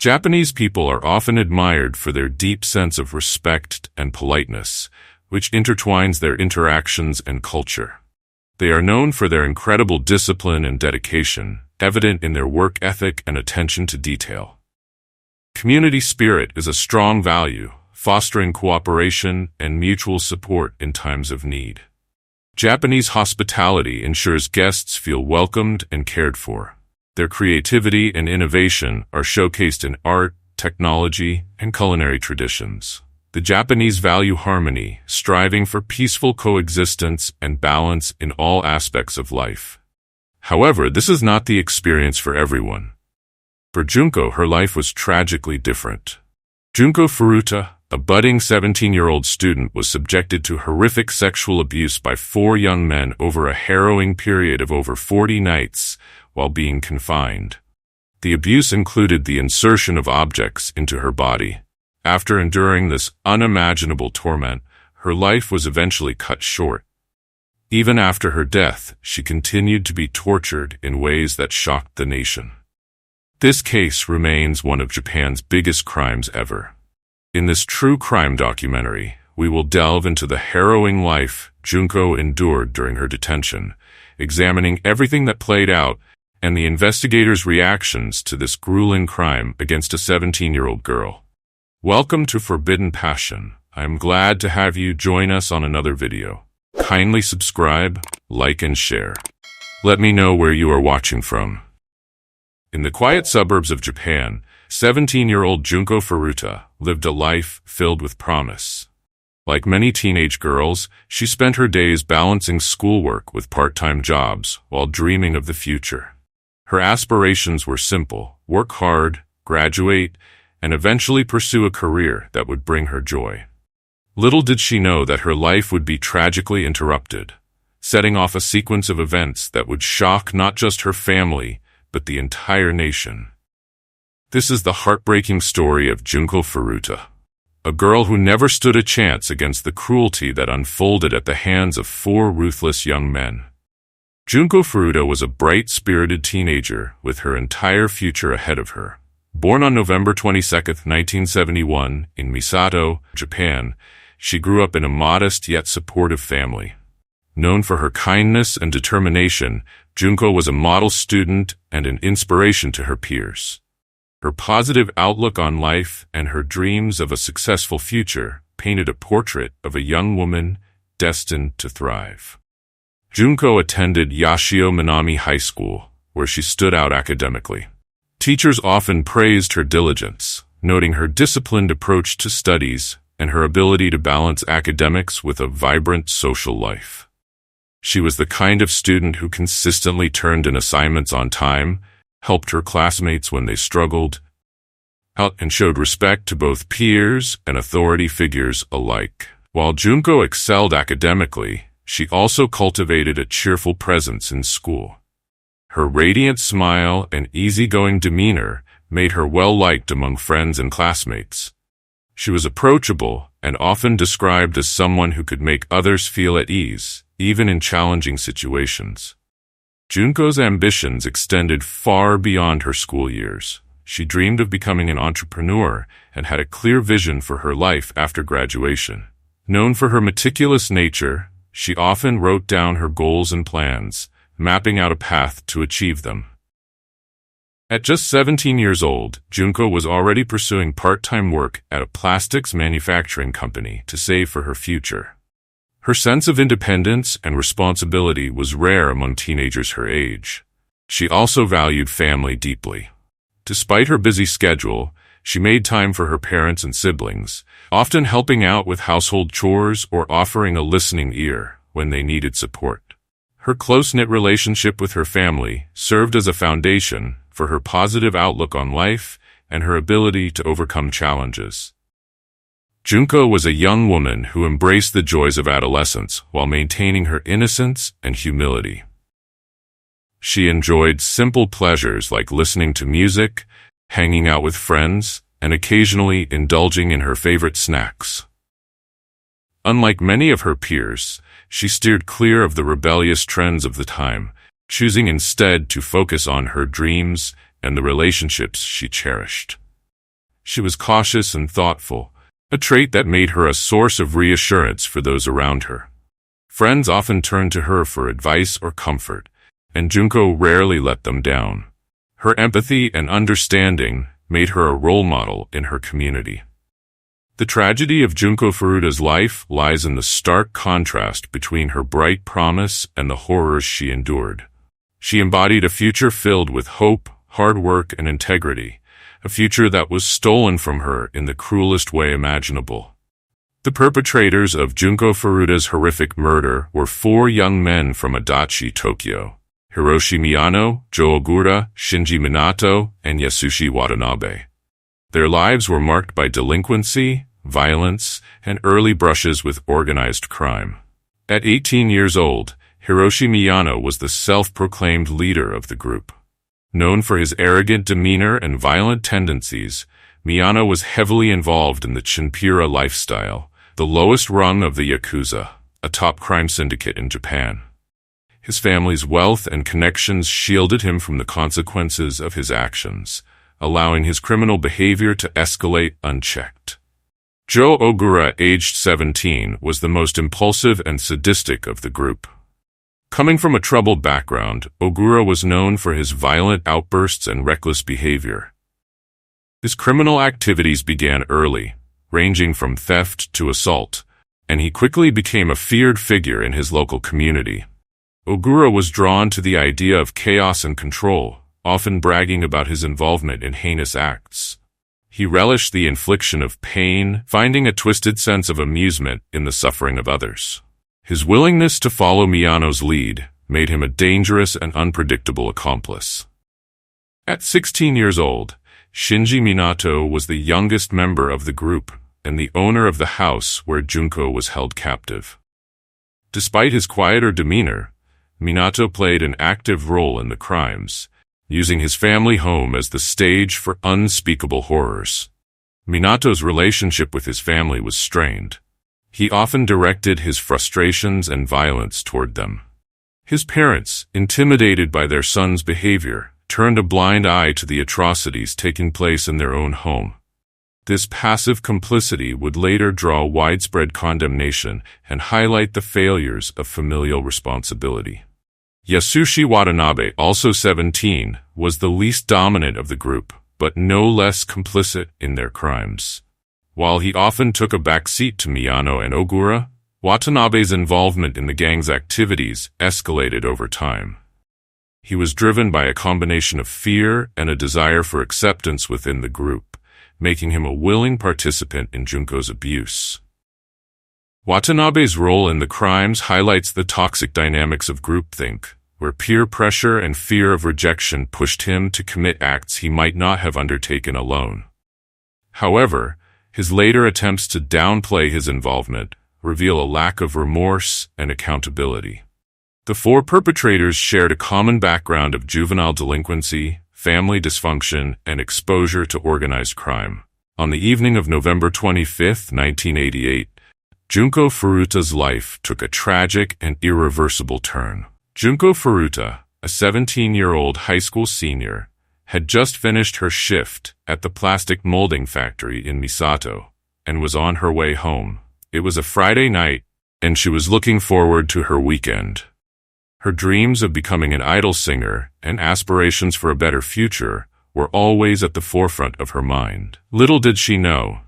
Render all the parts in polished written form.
Japanese people are often admired for their deep sense of respect and politeness, which intertwines their interactions and culture. They are known for their incredible discipline and dedication, evident in their work ethic and attention to detail. Community spirit is a strong value, fostering cooperation and mutual support in times of need. Japanese hospitality ensures guests feel welcomed and cared for. Their creativity and innovation are showcased in art, technology, and culinary traditions. The Japanese value harmony, striving for peaceful coexistence and balance in all aspects of life. However, this is not the experience for everyone. For Junko, her life was tragically different. Junko Furuta, a budding 17-year-old student, was subjected to horrific sexual abuse by 4 young men over a harrowing period of over 40 nights while being confined. The abuse included the insertion of objects into her body. After enduring this unimaginable torment, her life was eventually cut short. Even after her death, she continued to be tortured in ways that shocked the nation. This case remains one of Japan's biggest crimes ever. In this true crime documentary, we will delve into the harrowing life Junko endured during her detention, examining everything that played out and the investigators' reactions to this grueling crime against a 17-year-old girl. Welcome to Forbidden Passion. I am glad to have you join us on another video. Kindly subscribe, like, and share. Let me know where you are watching from. In the quiet suburbs of Japan, 17-year-old Junko Furuta lived a life filled with promise. Like many teenage girls, she spent her days balancing schoolwork with part-time jobs while dreaming of the future. Her aspirations were simple: work hard, graduate, and eventually pursue a career that would bring her joy. Little did she know that her life would be tragically interrupted, setting off a sequence of events that would shock not just her family, but the entire nation. This is the heartbreaking story of Junko Furuta, a girl who never stood a chance against the cruelty that unfolded at the hands of 4 ruthless young men. Junko Furuta was a bright-spirited teenager with her entire future ahead of her. Born on November 22, 1971, in Misato, Japan, she grew up in a modest yet supportive family. Known for her kindness and determination, Junko was a model student and an inspiration to her peers. Her positive outlook on life and her dreams of a successful future painted a portrait of a young woman destined to thrive. Junko attended Yashio Minami High School, where she stood out academically. Teachers often praised her diligence, noting her disciplined approach to studies and her ability to balance academics with a vibrant social life. She was the kind of student who consistently turned in assignments on time, helped her classmates when they struggled, and showed respect to both peers and authority figures alike. While Junko excelled academically, she also cultivated a cheerful presence in school. Her radiant smile and easygoing demeanor made her well-liked among friends and classmates. She was approachable and often described as someone who could make others feel at ease, even in challenging situations. Junko's ambitions extended far beyond her school years. She dreamed of becoming an entrepreneur and had a clear vision for her life after graduation. Known for her meticulous nature, she often wrote down her goals and plans, mapping out a path to achieve them. At just 17 years old, Junko was already pursuing part-time work at a plastics manufacturing company to save for her future. Her sense of independence and responsibility was rare among teenagers her age. She also valued family deeply. Despite her busy schedule, she made time for her parents and siblings, often helping out with household chores or offering a listening ear when they needed support. Her close-knit relationship with her family served as a foundation for her positive outlook on life and her ability to overcome challenges. Junko was a young woman who embraced the joys of adolescence while maintaining her innocence and humility. She enjoyed simple pleasures like listening to music, hanging out with friends, and occasionally indulging in her favorite snacks. Unlike many of her peers, she steered clear of the rebellious trends of the time, choosing instead to focus on her dreams and the relationships she cherished. She was cautious and thoughtful, a trait that made her a source of reassurance for those around her. Friends often turned to her for advice or comfort, and Junko rarely let them down. Her empathy and understanding made her a role model in her community. The tragedy of Junko Furuta's life lies in the stark contrast between her bright promise and the horrors she endured. She embodied a future filled with hope, hard work, and integrity, a future that was stolen from her in the cruelest way imaginable. The perpetrators of Junko Furuta's horrific murder were 4 young men from Adachi, Tokyo: Hiroshi Miyano, Jo Ogura, Shinji Minato, and Yasushi Watanabe. Their lives were marked by delinquency, violence, and early brushes with organized crime. At 18 years old, Hiroshi Miyano was the self-proclaimed leader of the group. Known for his arrogant demeanor and violent tendencies, Miyano was heavily involved in the Chinpira lifestyle, the lowest rung of the Yakuza, a top crime syndicate in Japan. His family's wealth and connections shielded him from the consequences of his actions, allowing his criminal behavior to escalate unchecked. Jo Ogura, aged 17, was the most impulsive and sadistic of the group. Coming from a troubled background, Ogura was known for his violent outbursts and reckless behavior. His criminal activities began early, ranging from theft to assault, and he quickly became a feared figure in his local community. Ogura was drawn to the idea of chaos and control, often bragging about his involvement in heinous acts. He relished the infliction of pain, finding a twisted sense of amusement in the suffering of others. His willingness to follow Miyano's lead made him a dangerous and unpredictable accomplice. At 16 years old, Shinji Minato was the youngest member of the group and the owner of the house where Junko was held captive. Despite his quieter demeanor, Minato played an active role in the crimes, using his family home as the stage for unspeakable horrors. Minato's relationship with his family was strained. He often directed his frustrations and violence toward them. His parents, intimidated by their son's behavior, turned a blind eye to the atrocities taking place in their own home. This passive complicity would later draw widespread condemnation and highlight the failures of familial responsibility. Yasushi Watanabe, also 17, was the least dominant of the group, but no less complicit in their crimes. While he often took a back seat to Miyano and Ogura, Watanabe's involvement in the gang's activities escalated over time. He was driven by a combination of fear and a desire for acceptance within the group, making him a willing participant in Junko's abuse. Watanabe's role in the crimes highlights the toxic dynamics of groupthink, where peer pressure and fear of rejection pushed him to commit acts he might not have undertaken alone. However, his later attempts to downplay his involvement reveal a lack of remorse and accountability. The 4 perpetrators shared a common background of juvenile delinquency, family dysfunction, and exposure to organized crime. On the evening of November 25, 1988, Junko Furuta's life took a tragic and irreversible turn. Junko Furuta, a 17-year-old high school senior, had just finished her shift at the plastic molding factory in Misato and was on her way home. It was a Friday night, and she was looking forward to her weekend. Her dreams of becoming an idol singer and aspirations for a better future were always at the forefront of her mind. Little did she know,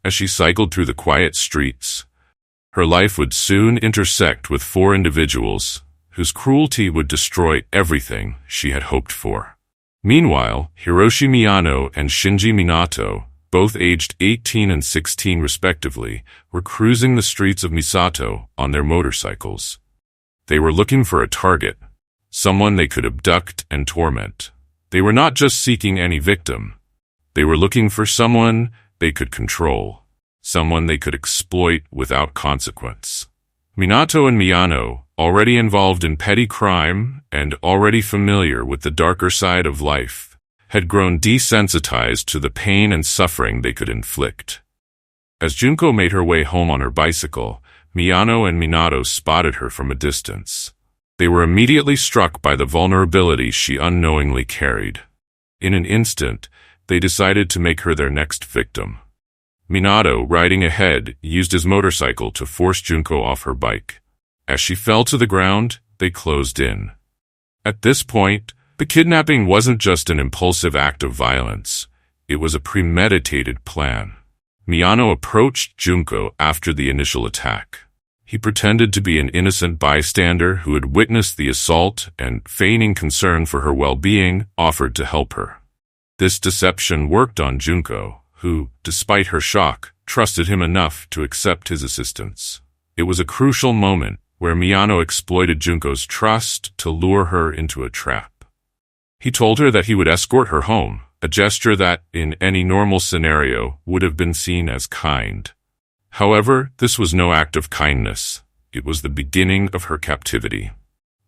as she cycled through the quiet streets, her life would soon intersect with 4 individuals whose cruelty would destroy everything she had hoped for. Meanwhile, Hiroshi Miyano and Shinji Minato, both aged 18 and 16 respectively, were cruising the streets of Misato on their motorcycles. They were looking for a target, someone they could abduct and torment. They were not just seeking any victim. They were looking for someone they could control, someone they could exploit without consequence. Minato and Miyano, already involved in petty crime and already familiar with the darker side of life, had grown desensitized to the pain and suffering they could inflict. As Junko made her way home on her bicycle, Miyano and Minato spotted her from a distance. They were immediately struck by the vulnerability she unknowingly carried. In an instant, they decided to make her their next victim. Minato, riding ahead, used his motorcycle to force Junko off her bike. As she fell to the ground, they closed in. At this point, the kidnapping wasn't just an impulsive act of violence. It was a premeditated plan. Miyano approached Junko after the initial attack. He pretended to be an innocent bystander who had witnessed the assault and, feigning concern for her well-being, offered to help her. This deception worked on Junko, who, despite her shock, trusted him enough to accept his assistance. It was a crucial moment where Miyano exploited Junko's trust to lure her into a trap. He told her that he would escort her home, a gesture that, in any normal scenario, would have been seen as kind. However, this was no act of kindness. It was the beginning of her captivity.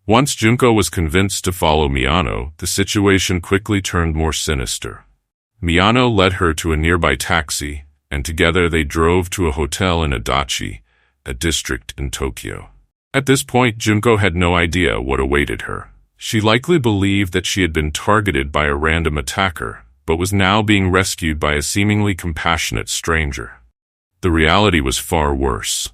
Once Junko was convinced to follow Miyano, the situation quickly turned more sinister. Miyano led her to a nearby taxi, and together they drove to a hotel in Adachi, a district in Tokyo. At this point, Junko had no idea what awaited her. She likely believed that she had been targeted by a random attacker, but was now being rescued by a seemingly compassionate stranger. The reality was far worse.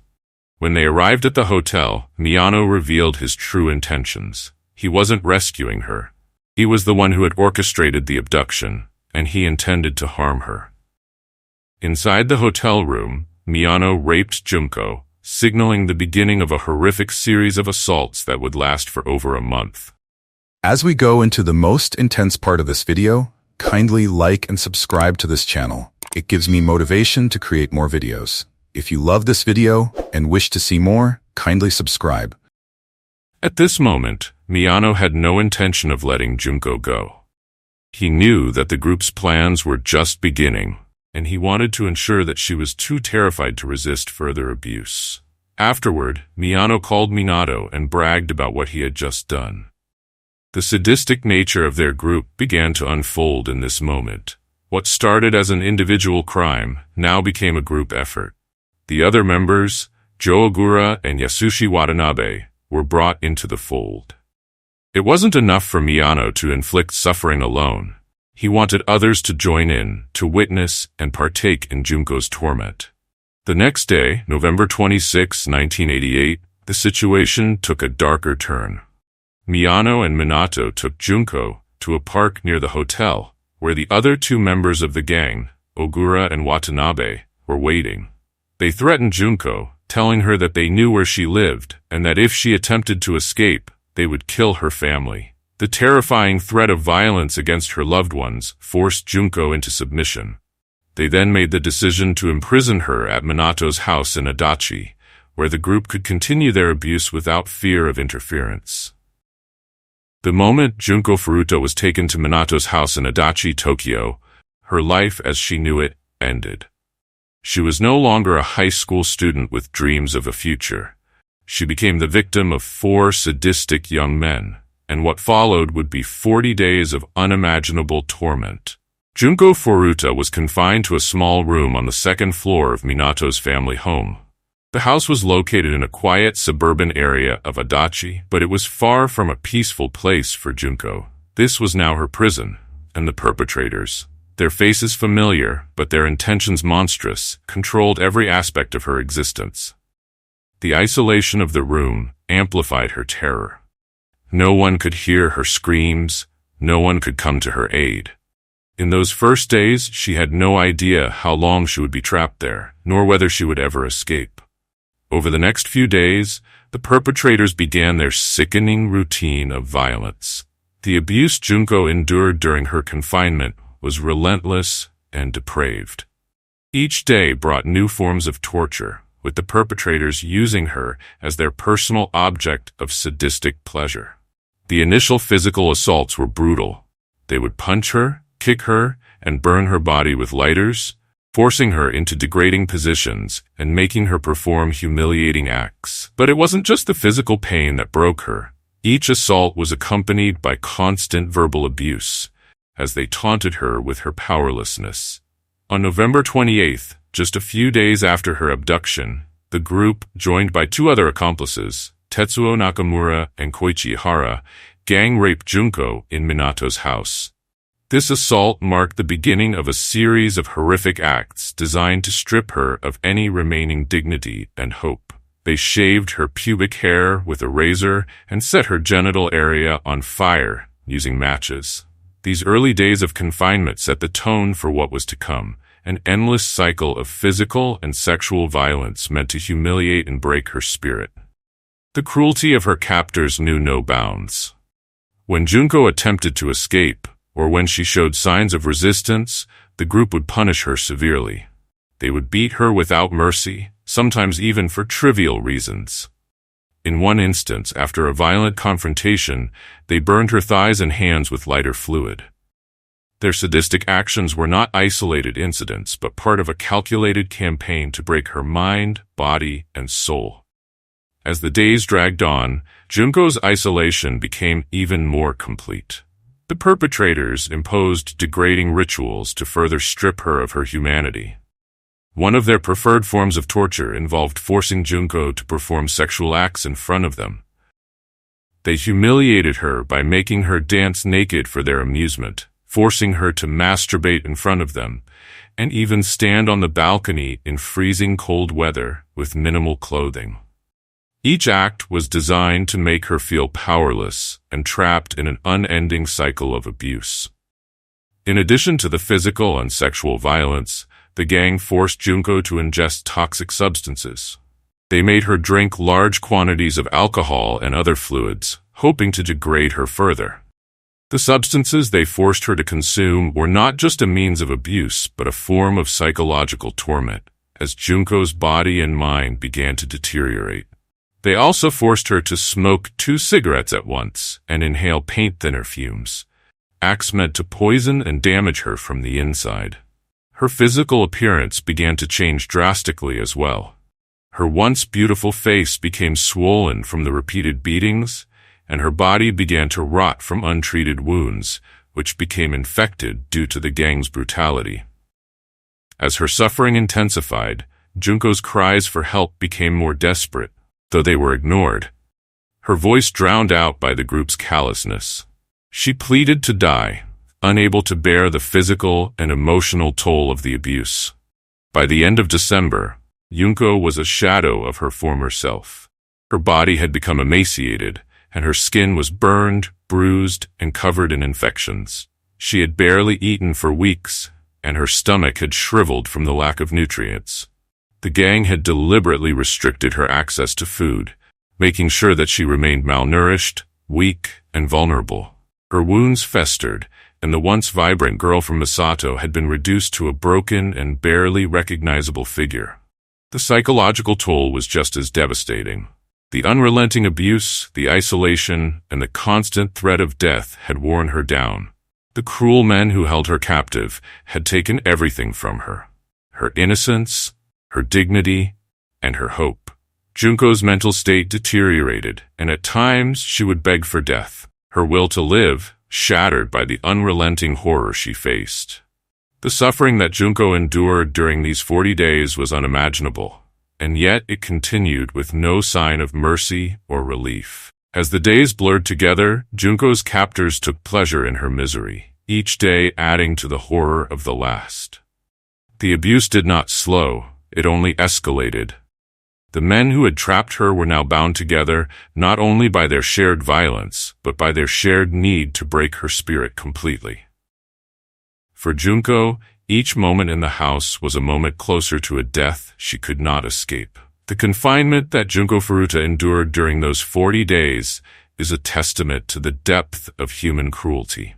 When they arrived at the hotel, Miyano revealed his true intentions. He wasn't rescuing her. He was the one who had orchestrated the abduction, and he intended to harm her. Inside the hotel room, Miyano raped Junko, signaling the beginning of a horrific series of assaults that would last for over a month. As we go into the most intense part of this video, kindly like and subscribe to this channel. It gives me motivation to create more videos. If you love this video and wish to see more, kindly subscribe. At this moment, Miyano had no intention of letting Junko go. He knew that the group's plans were just beginning, and he wanted to ensure that she was too terrified to resist further abuse. Afterward, Miyano called Minato and bragged about what he had just done. The sadistic nature of their group began to unfold in this moment. What started as an individual crime now became a group effort. The other members, Joe Ogura and Yasushi Watanabe, were brought into the fold. It wasn't enough for Miyano to inflict suffering alone. He wanted others to join in, to witness and partake in Junko's torment. The next day, November 26, 1988, the situation took a darker turn. Miyano and Minato took Junko to a park near the hotel, where the other two members of the gang, Ogura and Watanabe, were waiting. They threatened Junko, telling her that they knew where she lived and that if she attempted to escape, they would kill her family. The terrifying threat of violence against her loved ones forced Junko into submission. They then made the decision to imprison her at Minato's house in Adachi, where the group could continue their abuse without fear of interference. The moment Junko Furuta was taken to Minato's house in Adachi, Tokyo, her life as she knew it ended. She was no longer a high school student with dreams of a future. She became the victim of 4 sadistic young men, and what followed would be 40 days of unimaginable torment. Junko Furuta was confined to a small room on the 2nd floor of Minato's family home. The house was located in a quiet suburban area of Adachi, but it was far from a peaceful place for Junko. This was now her prison, and the perpetrators, their faces familiar but their intentions monstrous, controlled every aspect of her existence. The isolation of the room amplified her terror. No one could hear her screams, no one could come to her aid. In those first days, she had no idea how long she would be trapped there, nor whether she would ever escape. Over the next few days, the perpetrators began their sickening routine of violence. The abuse Junko endured during her confinement was relentless and depraved. Each day brought new forms of torture, with the perpetrators using her as their personal object of sadistic pleasure. The initial physical assaults were brutal. They would punch her, kick her, and burn her body with lighters, forcing her into degrading positions and making her perform humiliating acts. But it wasn't just the physical pain that broke her. Each assault was accompanied by constant verbal abuse, as they taunted her with her powerlessness. On November 28th, just a few days after her abduction, the group, joined by 2 other accomplices, Tetsuo Nakamura and Koichi Ihara, gang raped Junko in Minato's house. This assault marked the beginning of a series of horrific acts designed to strip her of any remaining dignity and hope. They shaved her pubic hair with a razor and set her genital area on fire using matches. These early days of confinement set the tone for what was to come, an endless cycle of physical and sexual violence meant to humiliate and break her spirit. The cruelty of her captors knew no bounds. When Junko attempted to escape, or when she showed signs of resistance, the group would punish her severely. They would beat her without mercy, sometimes even for trivial reasons. In one instance, after a violent confrontation, they burned her thighs and hands with lighter fluid. Their sadistic actions were not isolated incidents, but part of a calculated campaign to break her mind, body, and soul. As the days dragged on, Junko's isolation became even more complete. The perpetrators imposed degrading rituals to further strip her of her humanity. One of their preferred forms of torture involved forcing Junko to perform sexual acts in front of them. They humiliated her by making her dance naked for their amusement, forcing her to masturbate in front of them, and even stand on the balcony in freezing cold weather with minimal clothing. Each act was designed to make her feel powerless and trapped in an unending cycle of abuse. In addition to the physical and sexual violence, the gang forced Junko to ingest toxic substances. They made her drink large quantities of alcohol and other fluids, hoping to degrade her further. The substances they forced her to consume were not just a means of abuse, but a form of psychological torment, as Junko's body and mind began to deteriorate. They also forced her to smoke 2 cigarettes at once and inhale paint thinner fumes, acts meant to poison and damage her from the inside. Her physical appearance began to change drastically as well. Her once beautiful face became swollen from the repeated beatings, and her body began to rot from untreated wounds, which became infected due to the gang's brutality. As her suffering intensified, Junko's cries for help became more desperate, though they were ignored. Her voice drowned out by the group's callousness. She pleaded to die, unable to bear the physical and emotional toll of the abuse. By the end of December, Junko was a shadow of her former self. Her body had become emaciated, and her skin was burned, bruised, and covered in infections. She had barely eaten for weeks, and her stomach had shriveled from the lack of nutrients. The gang had deliberately restricted her access to food, making sure that she remained malnourished, weak, and vulnerable. Her wounds festered, and the once vibrant girl from Misato had been reduced to a broken and barely recognizable figure. The psychological toll was just as devastating. The unrelenting abuse, the isolation, and the constant threat of death had worn her down. The cruel men who held her captive had taken everything from her: her innocence, her dignity, and her hope. Junko's mental state deteriorated, and at times she would beg for death, her will to live shattered by the unrelenting horror she faced. The suffering that Junko endured during these 40 days was unimaginable, and yet it continued with no sign of mercy or relief. As the days blurred together, Junko's captors took pleasure in her misery, each day adding to the horror of the last. The abuse did not slow, it only escalated. The men who had trapped her were now bound together, not only by their shared violence, but by their shared need to break her spirit completely. For Junko, each moment in the house was a moment closer to a death she could not escape. The confinement that Junko Furuta endured during those 40 days is a testament to the depth of human cruelty.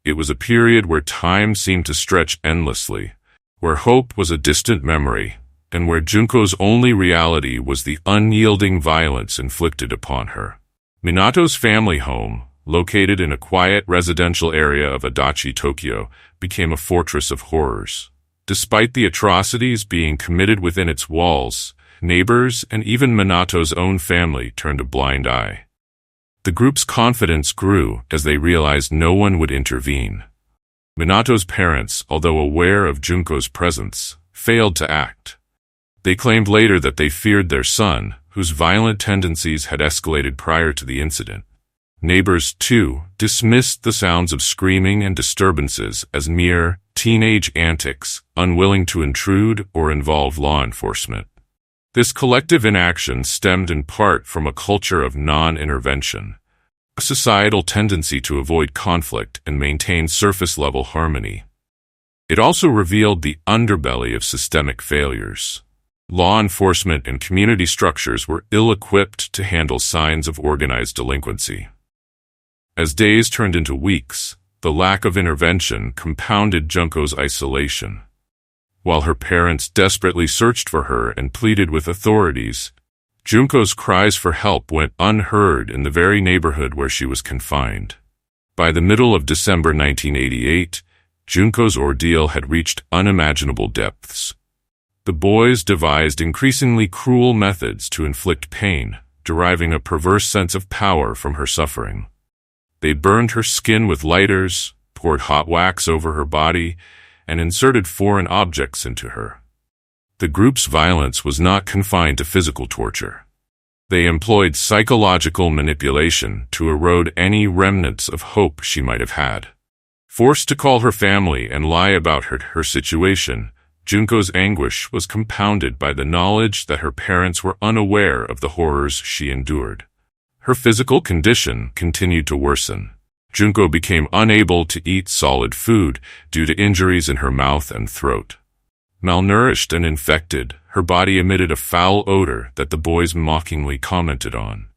It was a period where time seemed to stretch endlessly, where hope was a distant memory, and where Junko's only reality was the unyielding violence inflicted upon her. Minato's family home, located in a quiet residential area of Adachi, Tokyo, became a fortress of horrors. Despite the atrocities being committed within its walls, neighbors and even Minato's own family turned a blind eye. The group's confidence grew as they realized no one would intervene. Minato's parents, although aware of Junko's presence, failed to act. They claimed later that they feared their son, whose violent tendencies had escalated prior to the incident. Neighbors, too, dismissed the sounds of screaming and disturbances as mere teenage antics, unwilling to intrude or involve law enforcement. This collective inaction stemmed in part from a culture of non-intervention, a societal tendency to avoid conflict and maintain surface-level harmony. It also revealed the underbelly of systemic failures. Law enforcement and community structures were ill-equipped to handle signs of organized delinquency. As days turned into weeks, the lack of intervention compounded Junko's isolation. While her parents desperately searched for her and pleaded with authorities, Junko's cries for help went unheard in the very neighborhood where she was confined. By the middle of December 1988, Junko's ordeal had reached unimaginable depths. The boys devised increasingly cruel methods to inflict pain, deriving a perverse sense of power from her suffering. They burned her skin with lighters, poured hot wax over her body, and inserted foreign objects into her. The group's violence was not confined to physical torture. They employed psychological manipulation to erode any remnants of hope she might have had. Forced to call her family and lie about her situation, Junko's anguish was compounded by the knowledge that her parents were unaware of the horrors she endured. Her physical condition continued to worsen. Junko became unable to eat solid food due to injuries in her mouth and throat. Malnourished and infected, her body emitted a foul odor that the boys mockingly commented on.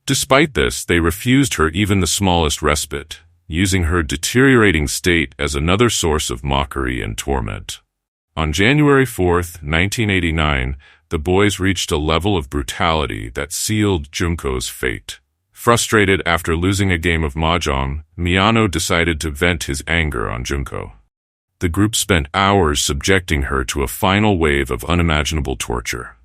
Despite this, they refused her even the smallest respite, using her deteriorating state as another source of mockery and torment. On January 4, 1989, the boys reached a level of brutality that sealed Junko's fate. Frustrated after losing a game of mahjong, Miyano decided to vent his anger on Junko. The group spent hours subjecting her to a final wave of unimaginable torture.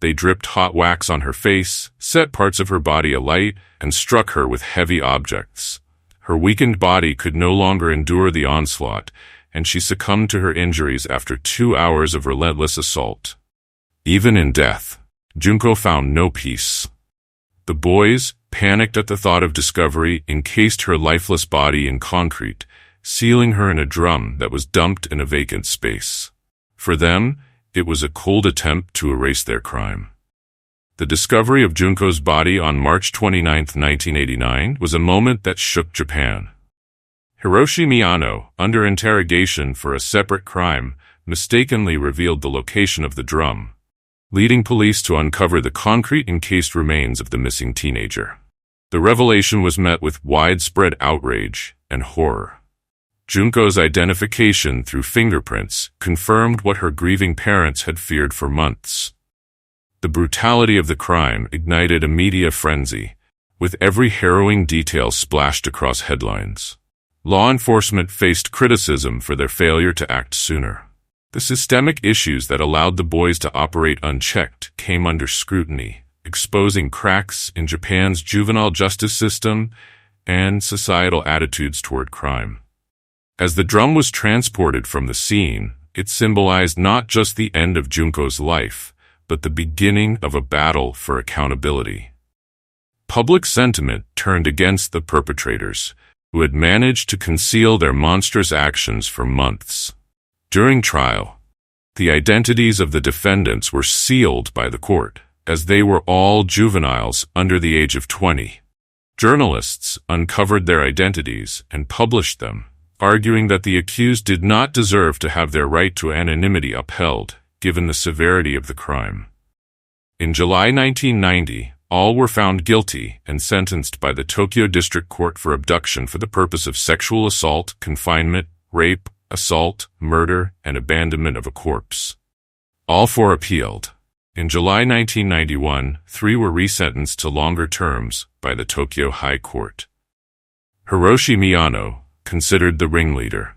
They dripped hot wax on her face, set parts of her body alight, and struck her with heavy objects. Her weakened body could no longer endure the onslaught, and she succumbed to her injuries after 2 hours of relentless assault. Even in death, Junko found no peace. The boys, panicked at the thought of discovery, encased her lifeless body in concrete, sealing her in a drum that was dumped in a vacant space. For them, it was a cold attempt to erase their crime. The discovery of Junko's body on March 29, 1989, was a moment that shook Japan. Hiroshi Miyano, under interrogation for a separate crime, mistakenly revealed the location of the drum, leading police to uncover the concrete-encased remains of the missing teenager. The revelation was met with widespread outrage and horror. Junko's identification through fingerprints confirmed what her grieving parents had feared for months. The brutality of the crime ignited a media frenzy, with every harrowing detail splashed across headlines. Law enforcement faced criticism for their failure to act sooner. The systemic issues that allowed the boys to operate unchecked came under scrutiny, exposing cracks in Japan's juvenile justice system and societal attitudes toward crime. As the drum was transported from the scene, it symbolized not just the end of Junko's life, but the beginning of a battle for accountability. Public sentiment turned against the perpetrators, who had managed to conceal their monstrous actions for months. During trial, the identities of the defendants were sealed by the court, as they were all juveniles under the age of 20. Journalists uncovered their identities and published them, arguing that the accused did not deserve to have their right to anonymity upheld, given the severity of the crime. In July 1990, all were found guilty and sentenced by the Tokyo District Court for abduction for the purpose of sexual assault, confinement, rape, assault, murder, and abandonment of a corpse. All 4 appealed. In July 1991, 3 were resentenced to longer terms by the Tokyo High Court. Hiroshi Miyano, considered the ringleader.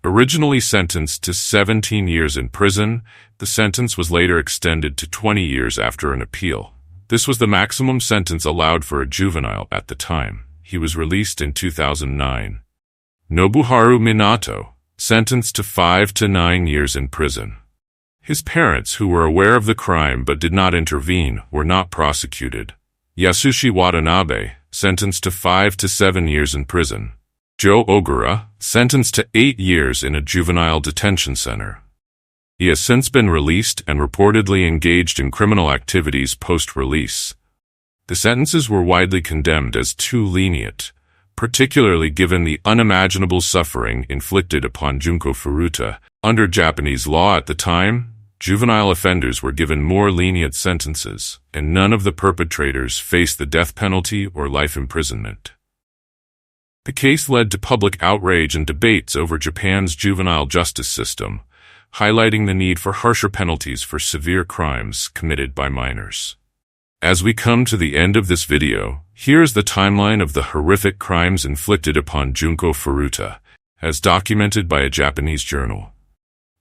Originally sentenced to 17 years in prison, the sentence was later extended to 20 years after an appeal. This was the maximum sentence allowed for a juvenile at the time. He was released in 2009. Nobuharu Minato, sentenced to 5 to 9 years in prison. His parents, who were aware of the crime but did not intervene, were not prosecuted. Yasushi Watanabe, sentenced to 5 to 7 years in prison. Joe Ogura, sentenced to 8 years in a juvenile detention center. He has since been released and reportedly engaged in criminal activities post-release. The sentences were widely condemned as too lenient, particularly given the unimaginable suffering inflicted upon Junko Furuta. Under Japanese law at the time, juvenile offenders were given more lenient sentences, and none of the perpetrators faced the death penalty or life imprisonment. The case led to public outrage and debates over Japan's juvenile justice system, highlighting the need for harsher penalties for severe crimes committed by minors. As we come to the end of this video, here's the timeline of the horrific crimes inflicted upon Junko Furuta, as documented by a Japanese journal.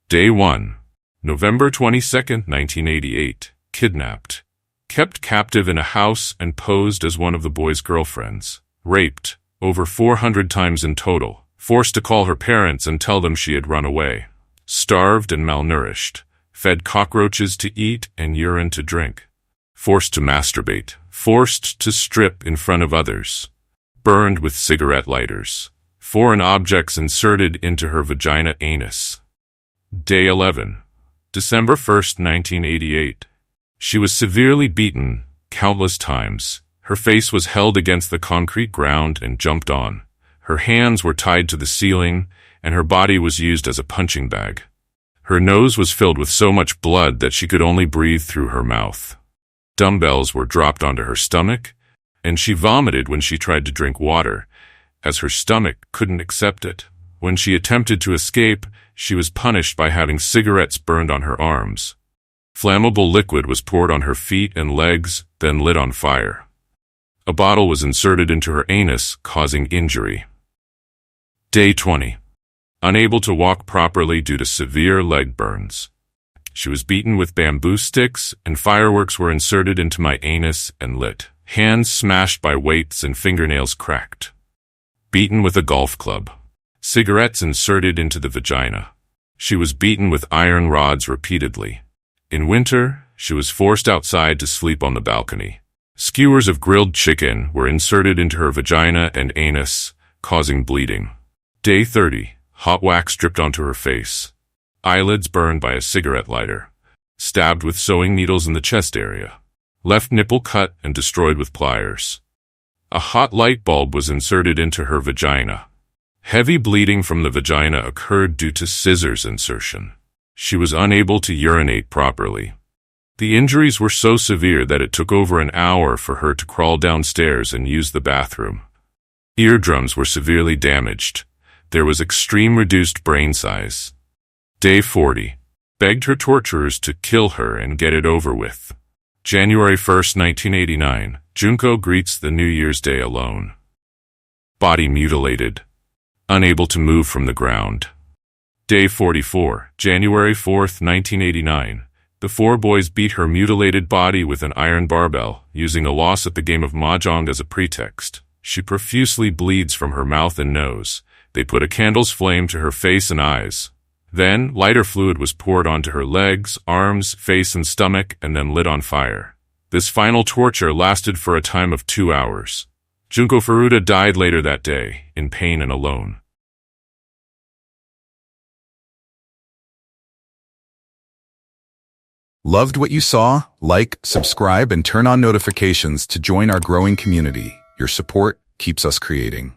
Day 1. November 22, 1988. Kidnapped. Kept captive in a house and posed as one of the boy's girlfriends. Raped, over 400 times in total. Forced to call her parents and tell them she had run away. Starved and malnourished. Fed cockroaches to eat and urine to drink. Forced to masturbate. Forced to strip in front of others. Burned with cigarette lighters. Foreign objects inserted into her vagina anus. Day 11. December 1, 1988. She was severely beaten, countless times. Her face was held against the concrete ground and jumped on. Her hands were tied to the ceiling, and her body was used as a punching bag. Her nose was filled with so much blood that she could only breathe through her mouth. Dumbbells were dropped onto her stomach, and she vomited when she tried to drink water, as her stomach couldn't accept it. When she attempted to escape, she was punished by having cigarettes burned on her arms. Flammable liquid was poured on her feet and legs, then lit on fire. A bottle was inserted into her anus, causing injury. Day 20. Unable to walk properly due to severe leg burns. She was beaten with bamboo sticks, and fireworks were inserted into my anus and lit. Hands smashed by weights and fingernails cracked. Beaten with a golf club. Cigarettes inserted into the vagina. She was beaten with iron rods repeatedly. In winter, she was forced outside to sleep on the balcony. Skewers of grilled chicken were inserted into her vagina and anus, causing bleeding. Day 30. Hot wax dripped onto her face. Eyelids burned by a cigarette lighter. Stabbed with sewing needles in the chest area. Left nipple cut and destroyed with pliers. A hot light bulb was inserted into her vagina. Heavy bleeding from the vagina occurred due to scissors insertion. She was unable to urinate properly. The injuries were so severe that it took over an hour for her to crawl downstairs and use the bathroom. Eardrums were severely damaged. There was extreme reduced brain size. Day 40. Begged her torturers to kill her and get it over with. January 1, 1989. Junko greets the New Year's Day alone. Body mutilated. Unable to move from the ground. Day 44. January 4, 1989. The 4 boys beat her mutilated body with an iron barbell, using a loss at the game of mahjong as a pretext. She profusely bleeds from her mouth and nose. They put a candle's flame to her face and eyes. Then, lighter fluid was poured onto her legs, arms, face, and stomach, and then lit on fire. This final torture lasted for a time of 2 hours. Junko Furuta died later that day, in pain and alone. Loved what you saw? Like, subscribe, and turn on notifications to join our growing community. Your support keeps us creating.